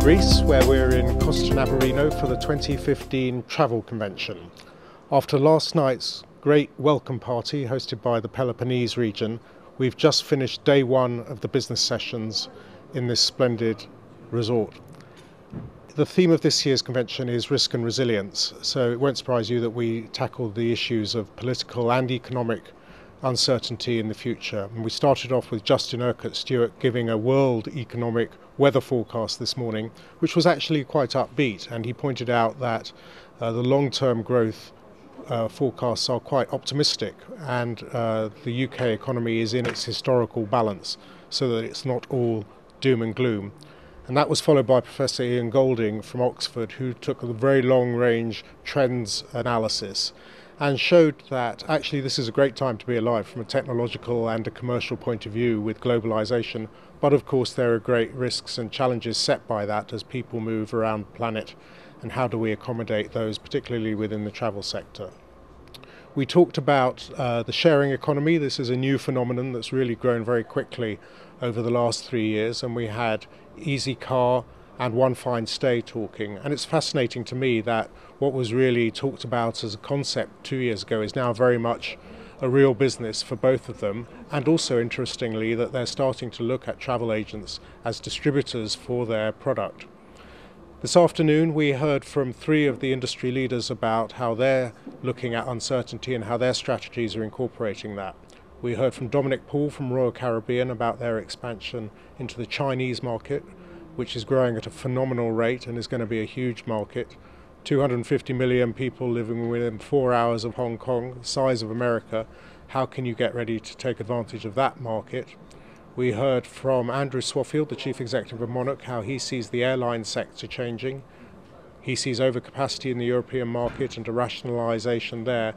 Greece, where we're in Costa Navarino for the 2015 Travel Convention. After last night's great welcome party hosted by the Peloponnese region, we've just finished day one of the business sessions in this splendid resort. The theme of this year's convention is risk and resilience, so it won't surprise you that we tackled the issues of political and economic uncertainty in the future. And we started off with Justin Urquhart Stewart giving a world economic weather forecast this morning, which was actually quite upbeat, and he pointed out that the long-term growth forecasts are quite optimistic, and the UK economy is in its historical balance, so that it's not all doom and gloom. And that was followed by Professor Ian Golding from Oxford, who took a very long-range trends analysis and showed that actually this is a great time to be alive from a technological and a commercial point of view with globalization. But of course there are great risks and challenges set by that as people move around the planet, and how do we accommodate those, particularly within the travel sector. We talked about the sharing economy. This is a new phenomenon that's really grown very quickly over the last 3 years, and we had Easy Car and One Fine Stay talking, and it's fascinating to me that what was really talked about as a concept 2 years ago is now very much a real business for both of them, and also interestingly that they're starting to look at travel agents as distributors for their product. This afternoon we heard from 3 of the industry leaders about how they're looking at uncertainty and how their strategies are incorporating that. We heard from Dominic Paul from Royal Caribbean about their expansion into the Chinese market, which is growing at a phenomenal rate and is going to be a huge market. 250 million people living within 4 hours of Hong Kong, the size of America. How can you get ready to take advantage of that market? We heard from Andrew Swaffield, the Chief Executive of Monarch, how he sees the airline sector changing. He sees overcapacity in the European market and a rationalisation there,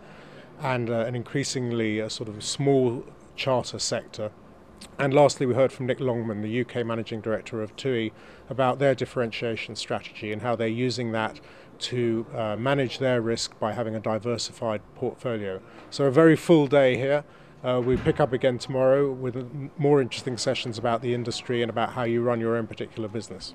and an increasingly sort of small charter sector. And lastly, we heard from Nick Longman, the UK Managing Director of TUI, about their differentiation strategy and how they're using that to manage their risk by having a diversified portfolio. So a very full day here. We pick up again tomorrow with more interesting sessions about the industry and about how you run your own particular business.